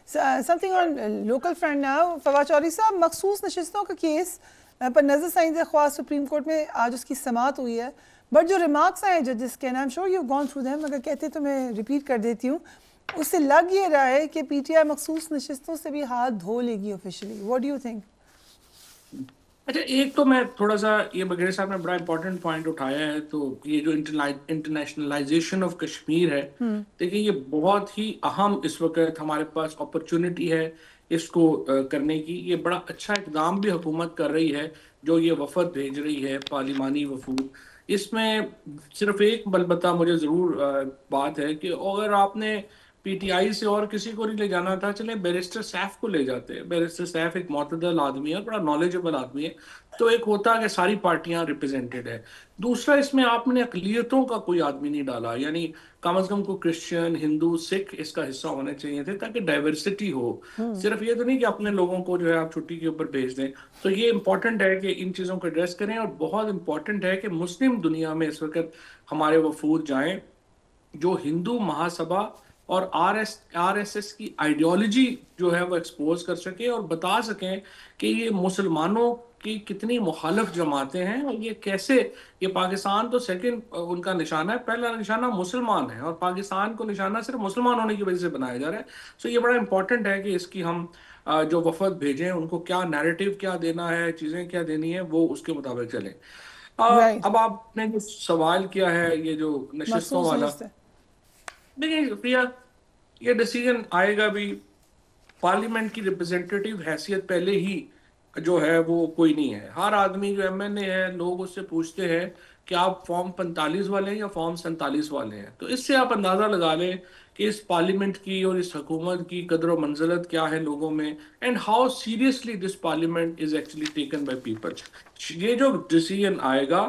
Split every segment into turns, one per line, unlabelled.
Something on local front now. Fawad Chaudhry साहब, मखसूस नशिस्तों का केस पर नजर साइंस दरख्वास्त सुप्रीम कोर्ट में आज उसकी समाअत हुई है, बट जो रिमार्क्स आए जजेस के, I am sure you gone through them, अगर कहते तो मैं रिपीट कर देती हूँ, उससे लग ये रहा है कि पीटीआई मखसूस नशिस्तों से भी हाथ धो लेगी officially. What do you think?
अच्छा, एक तो मैं थोड़ा सा, ये बघेल साहब ने बड़ा इंपॉर्टेंट पॉइंट उठाया है, तो ये जो इंटरनेशनलाइजेशन ऑफ कश्मीर है, देखिए ये बहुत ही अहम इस वक्त हमारे पास अपॉर्चुनिटी है इसको करने की। ये बड़ा अच्छा इकदाम भी हुकूमत कर रही है, जो ये वफद भेज रही है पार्लिमानी वफूद। इसमें सिर्फ एक बलबता मुझे ज़रूर बात है कि अगर आपने पीटीआई से और किसी को नहीं ले जाना था, चले बैरिस्टर सैफ को ले जाते। बैरिस्टर सैफ एक मोतदल आदमी है और बड़ा नॉलेजेबल आदमी है, तो एक होता कि सारी पार्टियां रिप्रेजेंटेड है। दूसरा, इसमें आपने अकलियतों का कोई आदमी नहीं डाला, यानी कम से कम को क्रिश्चियन, हिंदू, सिख इसका हिस्सा होने चाहिए थे, ताकि डाइवर्सिटी हो। सिर्फ ये तो नहीं कि अपने लोगों को जो है आप छुट्टी के ऊपर भेज दें। तो ये इंपॉर्टेंट है कि इन चीज़ों को एड्रेस करें, और बहुत इंपॉर्टेंट है कि मुस्लिम दुनिया में इस वक्त हमारे वफूद जाएं, जो हिंदू महासभा और आरएसएस की आइडियोलॉजी जो है वो एक्सपोज कर सके और बता सकें कि ये मुसलमानों की कितनी मुखालिफ जमातें हैं, और ये कैसे, ये पाकिस्तान तो सेकंड उनका निशाना है, पहला निशाना मुसलमान है, और पाकिस्तान को निशाना सिर्फ मुसलमान होने की वजह से बनाया जा रहा है। सो ये बड़ा इंपॉर्टेंट है कि इसकी हम जो वफद भेजें उनको क्या नैरेटिव क्या देना है, चीज़ें क्या देनी है, वो उसके मुताबिक चलें। अब आपने जो सवाल किया है ये जो नशिस्तों वाला, देखिए प्रिया, ये डिसीजन आएगा भी, पार्लियामेंट की रिप्रेजेंटेटिव हैसियत पहले ही जो है वो कोई नहीं है। हर आदमी जो एमएनए है, लोग उससे पूछते हैं कि आप फॉर्म 45 वाले हैं या फॉर्म 47 वाले हैं। तो इससे आप अंदाजा लगा लें कि इस पार्लियामेंट की और इस हुकूमत की कदर व मंजिलत क्या है लोगों में, and how seriously this parliament is actually taken by people. ये जो डिसीजन आएगा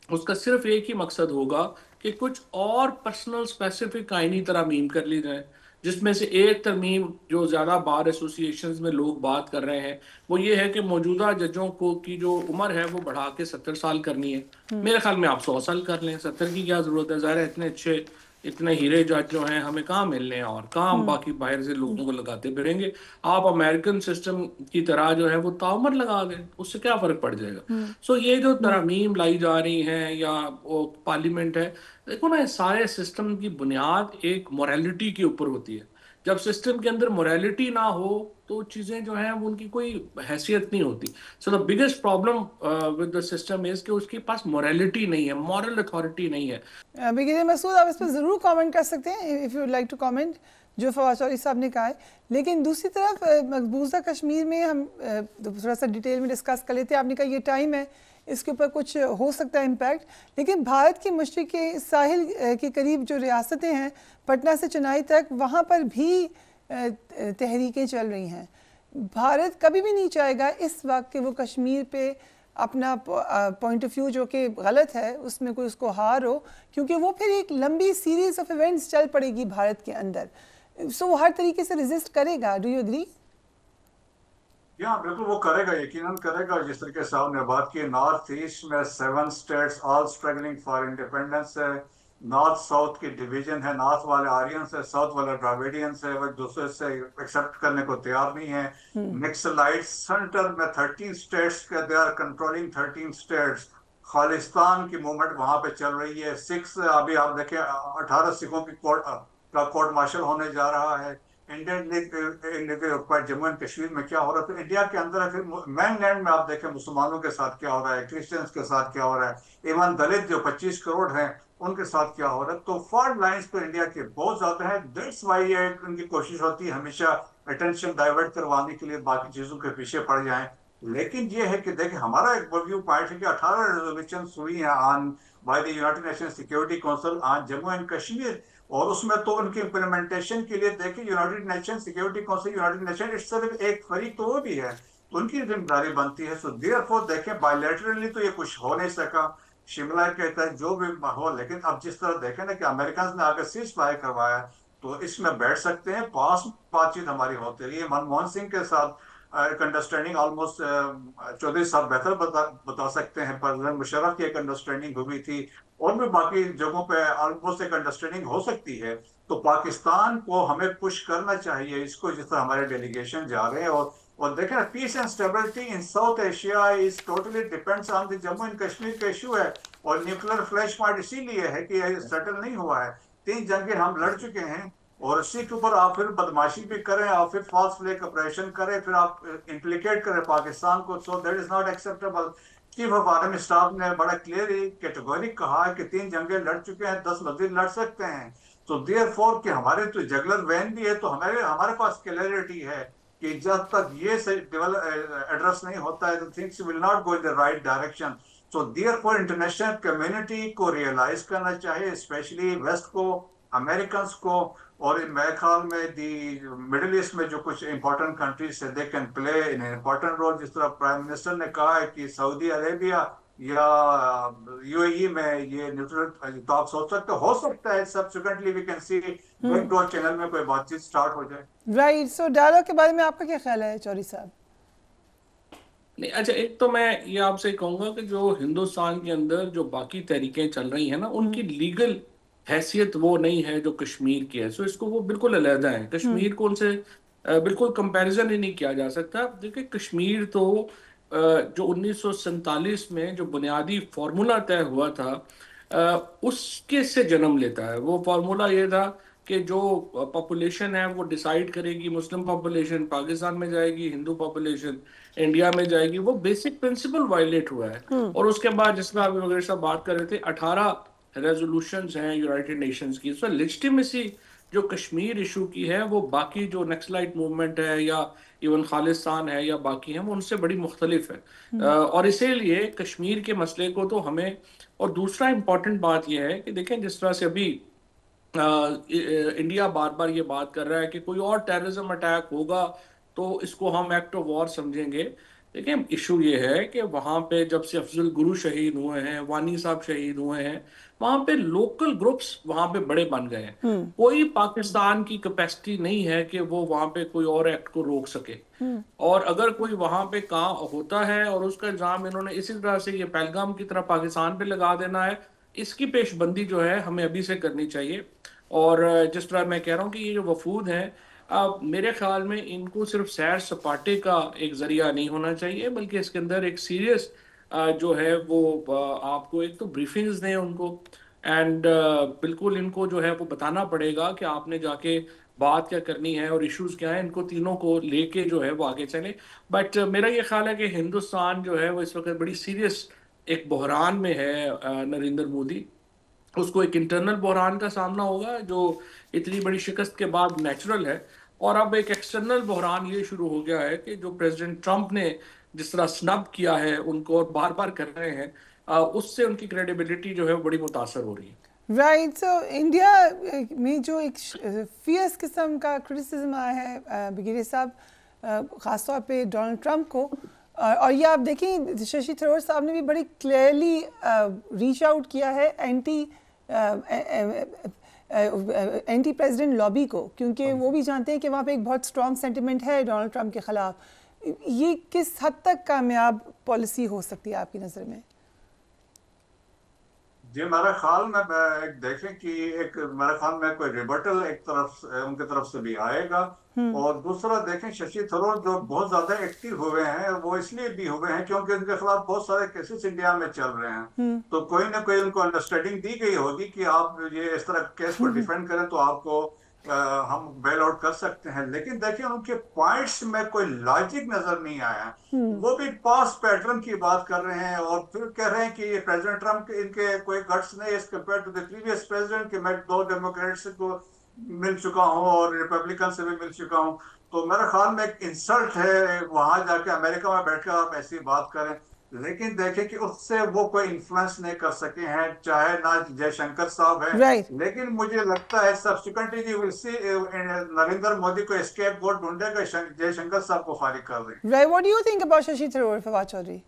उसका सिर्फ एक ही मकसद होगा कि कुछ और पर्सनल स्पेसिफिक आईनी तरमीम कर ली जाए, जिसमें से एक तरमीम जो ज़्यादा बार एसोसिएशंस में लोग बात कर रहे हैं वो ये है कि मौजूदा जजों को की जो उम्र है वो बढ़ा के 70 साल करनी है। मेरे ख्याल में आप 100 साल कर लें, 70 की क्या ज़रूरत है? ज़ाहिर है इतने अच्छे, इतने हीरे जज जो हैं हमें कहाँ मिलने हैं, और कहाँ हम बाकी बाहर से लोगों को लगाते फिरेंगे। आप अमेरिकन सिस्टम की तरह जो है वो ताउमर लगा दें, उससे क्या फ़र्क पड़ जाएगा? सो ये जो तरमीम लाई जा रही हैं या वो पार्लियामेंट है, देखो ना, सारे सिस्टम की बुनियाद एक मोरालिटी के ऊपर होती है। जब सिस्टम के अंदर मोरालिटी ना हो तो चीज़ें जो हैं वो उनकी कोई हैसियत नहीं होती। So the biggest problem with the system is कि उसके पास मोरालिटी नहीं है, मॉरल अथॉरिटी नहीं है।
बिगिनर मसूद, आप इस पर ज़रूर कमेंट कर सकते हैं if you like to comment जो फवाद चौधरी साहब ने कहा है। लेकिन दूसरी तरफ मकबूजा कश्मीर में हम थोड़ा सा डिटेल में डिस्कस कर लेते हैं। आपने कहा ये टाइम है, इसके ऊपर कुछ हो सकता है इम्पैक्ट, लेकिन भारत के मशरिक़ के साहिल के करीब जो रियासतें हैं, पटना से चेन्नई तक, वहाँ पर भी तहरीकें चल रही हैं। भारत कभी भी नहीं चाहेगा इस वक्त कि वो कश्मीर पे अपना पॉइंट ऑफ व्यू जो कि गलत है उसमें कोई उसको हार हो, क्योंकि वो फिर एक लंबी सीरीज ऑफ इवेंट्स चल पड़ेगी भारत के अंदर। सो वो हर तरीके से रेजिस्ट करेगा। Do you agree?
या बिल्कुल वो करेगा, यकीनन करेगा। जिस तरीके से आपने बात की, नॉर्थ ईस्ट में 7 states all struggling for independence है, नॉर्थ साउथ की डिवीजन है, नॉर्थ वाले आर्यंस है, साउथ वाले ड्राविडियंस है, वो एक दूसरे से एक्सेप्ट करने को तैयार नहीं है। नक्सलाइट सेंटर में 13 स्टेट्स के, they are controlling 13 states. Khalistan की मूवमेंट वहां पे चल रही है। 6 अभी आप देखें 18 सिखों की कोर्ट मार्शल होने जा रहा है। इंडियन जम्मू एंड कश्मीर में क्या हो रहा है, तो इंडिया के अंदर फिर मैन लैंड में आप देखें मुसलमानों के साथ क्या हो रहा है, क्रिश्चियंस के साथ क्या हो रहा है, इवन दलित जो 25 करोड़ हैं उनके साथ क्या हो रहा है। तो फॉल्ट लाइंस पर इंडिया के बहुत ज्यादा है। दैट्स वाई ये उनकी कोशिश होती है हमेशा अटेंशन डाइवर्ट करवाने के लिए, बाकी चीजों के पीछे पड़ जाएं। लेकिन ये है कि देखिए, हमारा एक व्यू पॉइंट है कि 18 रेजोल्यूशन हुई हैं on by the United nation security council on Jammu and Kashmir, और उसमें तो उनकी इम्प्लीमेंटेशन के लिए देखिए United nation security council, United nation it's सिर्फ एक फरीक तो वो भी है, तो उनकी जिम्मेदारी बनती है। सो देयरफॉर देखें, बायलैटरली तो ये कुछ हो नहीं सका, शिमला कहता है जो भी माहौल। लेकिन अब जिस तरह देखें ना कि अमेरिकन ने आकर सीज फायर करवाया, तो इसमें बैठ सकते हैं। पास बातचीत हमारी होती रही है मनमोहन सिंह के साथ, एक अंडरस्टैंडिंग ऑलमोस्ट, चौधरी साहब बेहतर बता सकते हैं, परवेज मुशर्रफ की एक अंडरस्टैंडिंग हुई थी, और भी बाकी जगहों पे ऑलमोस्ट एक अंडरस्टैंडिंग हो सकती है। तो पाकिस्तान को हमें पुश करना चाहिए इसको, जिस तरह हमारे डेलीगेशन जा रहे हैं। और देखें, peace and stability in South Asia is totally depends on the Jammu and Kashmir का इशू है। और न्यूक्लियर फ्लैश पॉइंट इसीलिए है कि ये सेटल नहीं हुआ है। 3 जंगें हम लड़ चुके हैं, और इसी के ऊपर आप फिर बदमाशी भी करें, आप फिर फॉल्स फ्लैग ऑपरेशन करें, फिर आप इम्प्लीकेट करें पाकिस्तान को। So that is not acceptable. Chief of army staff ने बड़ा क्लियरली कैटेगोरिक कहा है कि 3 जंगें लड़ चुके हैं, 10 मजीद लड़ सकते हैं। तो देयर फोर कि हमारे तो जगलर वैन भी है, तो हमारे हमारे पास क्लैरिटी है कि जब तक ये एड्रेस नहीं होता है, तो things will not go in the right direction. So therefore international community को रियलाइज करना चाहिए, स्पेशली वेस्ट को, अमेरिकन को। और मेरे ख्याल में दी मिडिल ईस्ट में जो कुछ इंपॉर्टेंट कंट्रीज है, they can play in important role. जिस तरह प्राइम मिनिस्टर ने कहा है कि सऊदी अरेबिया या यूएई में ये न्यूट्रल टॉक्स हो सकता है subsequently we can see going to channel में कोई बातचीत स्टार्ट हो जाए।
राइट, सो डायलॉग के बारे में आपका क्या ख्याल है चौधरी साहब?
नहीं, अच्छा, एक तो मैं ये आपसे कहूंगा कि जो हिंदुस्तान के अंदर जो बाकी तहरीकें चल रही हैं ना, उनकी लीगल हैसियत वो नहीं है जो कश्मीर की है। सो इसको वो बिल्कुल अलहदा है। कश्मीर को उनसे बिल्कुल कंपैरिजन ही नहीं किया जा सकता। देखिए, कश्मीर तो जो 1947 में जो बुनियादी फार्मूला तय हुआ था, उसके से जन्म लेता है। वो फार्मूला ये था कि जो पॉपुलेशन है वो डिसाइड करेगी, मुस्लिम पॉपुलेशन पाकिस्तान में जाएगी, हिंदू पॉपुलेशन इंडिया में जाएगी। वो बेसिक प्रिंसिपल वायलेट हुआ है। और उसके बाद, जिसमें अभी वगैरह सब बात कर रहे थे, 18 रेजोल्यूशंस हैं यूनाइटेड नेशंस की। सो लेजिटिमेसी जो कश्मीर इशू की है, वो बाकी जो नक्सलाइट मूवमेंट है या इवन खालिस्तान है या बाकी हैं, वो उनसे बड़ी मुख्तलिफ है। और इसीलिए कश्मीर के मसले को तो हमें, और दूसरा इंपॉर्टेंट बात यह है कि देखें, जिस तरह से अभी इंडिया बार बार ये बात कर रहा है कि कोई और टेररिज्म अटैक होगा तो इसको हम एक्ट ऑफ वॉर समझेंगे। देखिए, इशू ये है कि वहां पे जब से अफजल गुरु शहीद हुए हैं, वानी साहब शहीद हुए हैं, वहां पे लोकल ग्रुप्स वहां पे बड़े बन गए हैं। कोई पाकिस्तान की कैपेसिटी नहीं है कि वो वहां पे कोई और एक्ट को रोक सके। और अगर कोई वहां पे काम होता है और उसका इल्जाम इन्होंने इसी तरह से ये पहलगाम की तरह पाकिस्तान पे लगा देना है, इसकी पेशबंदी जो है हमें अभी से करनी चाहिए। और जिस तरह मैं कह रहा हूँ कि ये जो वफूद हैं, मेरे ख्याल में इनको सिर्फ सैर सपाटे का एक जरिया नहीं होना चाहिए, बल्कि इसके अंदर एक सीरियस जो है वो आपको एक तो ब्रीफिंग्स दें उनको। एंड बिल्कुल इनको जो है वो बताना पड़ेगा कि आपने जाके बात क्या करनी है और इश्यूज क्या है। इनको तीनों को लेके जो है वो आगे चले। बट मेरा ये ख्याल है कि हिंदुस्तान जो है वो इस वक्त बड़ी सीरियस एक बहरान में है। नरेंद्र मोदी, उसको एक इंटरनल बहरान का सामना होगा जो इतनी बड़ी शिकस्त के बाद नेचुरल है। और अब एक एक्सटर्नल बहरान ये शुरू हो गया है कि जो प्रेसिडेंट ट्रंप ने जिस तरह स्नब किया है उनको और बार बार कर रहे हैं, उससे उनकी क्रेडिबिलिटी जो है वो बड़ी मुतासर हो रही है।
राइट, सो इंडिया में जो एक फियर्स किस्म का क्रिटिसिज्म आया है बिगेरे साहब, ख़ासतौर पे डोनाल्ड ट्रंप को, और ये आप देखें शशि थरूर साहब ने भी बड़ी क्लियरली रीच आउट किया है एंटी प्रेसिडेंट लॉबी को, क्योंकि वो भी जानते हैं कि वहाँ पे एक बहुत स्ट्रॉन्ग सेंटिमेंट है डोनाल्ड ट्रंप के ख़िलाफ़। ये किस हद तक कामयाब पॉलिसी हो सकती है आपकी नज़र में?
जी, मेरे ख्याल में एक देखें कि एक मेरे ख्याल में कोई रिबर्टल एक तरफ उनके तरफ से भी आएगा। और दूसरा देखें, शशि थरूर जो बहुत ज्यादा एक्टिव हुए हैं वो इसलिए भी हुए हैं क्योंकि उनके खिलाफ बहुत सारे केसेस इंडिया में चल रहे हैं। तो कोई ना कोई उनको अंडरस्टैंडिंग दी गई होगी कि आप ये इस तरह केस को डिफेंड करें तो आपको हम बेल आउट कर सकते हैं। लेकिन देखिए, उनके पॉइंट्स में कोई लॉजिक नजर नहीं आया। वो भी पास पैटर्न की बात कर रहे हैं और फिर कह रहे हैं कि ये प्रेसिडेंट ट्रम्प के इनके कोई गट्स नहीं as compare to the previous president कि मैं 2 डेमोक्रेट्स को मिल चुका हूं और रिपब्लिकन से भी मिल चुका हूं। तो मेरे ख्याल में एक इंसल्ट है वहां जाके अमेरिका में बैठकर आप ऐसी बात करें। लेकिन देखें कि उससे वो कोई इन्फ्लुएंस नहीं कर सके हैं, चाहे ना जयशंकर साहब हैं।
Right.
लेकिन मुझे लगता है subsequently will see Narendra Modi को एस्केप गोट ढूंढेगा, जयशंकर साहब को फारिग कर दें।
Right, what do you think about Shashi Tharoor, Fawad Chaudhary?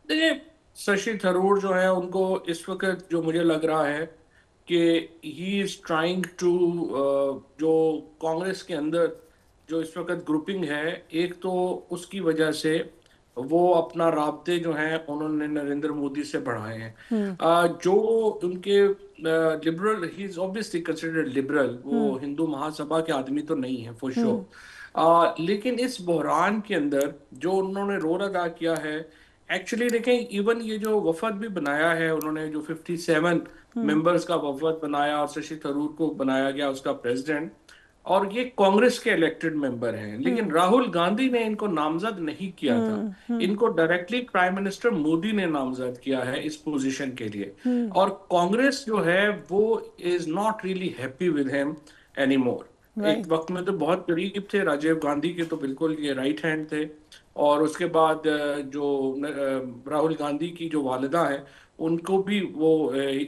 देखिए, शशि थरूर जो है उनको इस वक्त जो मुझे लग रहा है कि ही इज ट्राइंग टू, जो कांग्रेस के अंदर जो इस वक्त ग्रुपिंग है, एक तो उसकी वजह से वो अपना राब्ते जो हैं उन्होंने नरेंद्र मोदी से बढ़ाए हैं। जो उनके liberal, he is obviously considered liberal, वो हिंदू महासभा के आदमी तो नहीं है फॉर श्योर, लेकिन इस बहरान के अंदर जो उन्होंने रोल अदा किया है, एक्चुअली देखें, इवन ये जो वफद भी बनाया है उन्होंने, जो 57 मेंबर्स का वफद बनाया और शशि थरूर को बनाया गया उसका प्रेसिडेंट, और ये कांग्रेस के इलेक्टेड मेंबर हैं, लेकिन राहुल गांधी ने इनको नामजद नहीं किया था। इनको डायरेक्टली प्राइम मिनिस्टर मोदी ने नामजद किया है इस पोजीशन के लिए, और कांग्रेस जो है वो is not really happy with him any more. एक वक्त में तो बहुत करीब थे राजीव गांधी के, तो बिल्कुल ये राइट हैंड थे, और उसके बाद राहुल गांधी की जो वालिदा है उनको भी वो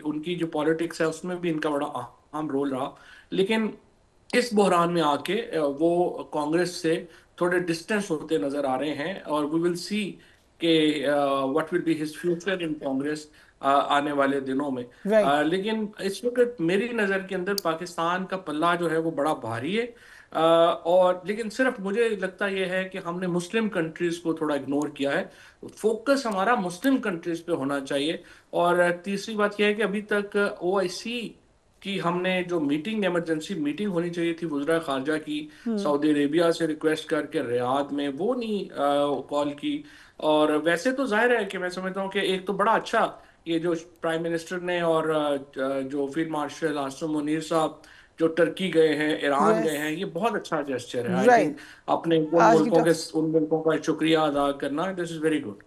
उनकी जो पॉलिटिक्स है उसमें भी इनका बड़ा अहम रोल रहा। लेकिन इस बहरान में आके वो कांग्रेस से थोड़े डिस्टेंस होते नजर आ रहे हैं, और वी विल सी के what will be his future in Congress आने वाले दिनों में। लेकिन इस वक्त मेरी नज़र के अंदर पाकिस्तान का पल्ला जो है वो बड़ा भारी है, और लेकिन सिर्फ मुझे लगता यह है कि हमने मुस्लिम कंट्रीज को थोड़ा इग्नोर किया है। फोकस हमारा मुस्लिम कंट्रीज पे होना चाहिए। और तीसरी बात यह है कि अभी तक ओआईसी कि हमने जो मीटिंग, इमरजेंसी मीटिंग होनी चाहिए थी वज़ीर ख़ारजा की, सऊदी अरेबिया से रिक्वेस्ट करके रियाद में, वो नहीं कॉल की। और वैसे तो जाहिर है कि मैं समझता हूँ कि एक तो बड़ा अच्छा ये जो प्राइम मिनिस्टर ने और जो फील्ड मार्शल आसिम मुनीर साहब जो टर्की गए हैं, ईरान गए हैं, ये बहुत अच्छा जेस्चर है। आई थिंक अपने उन मुल्कों का शुक्रिया अदा करना, दिस इज वेरी गुड।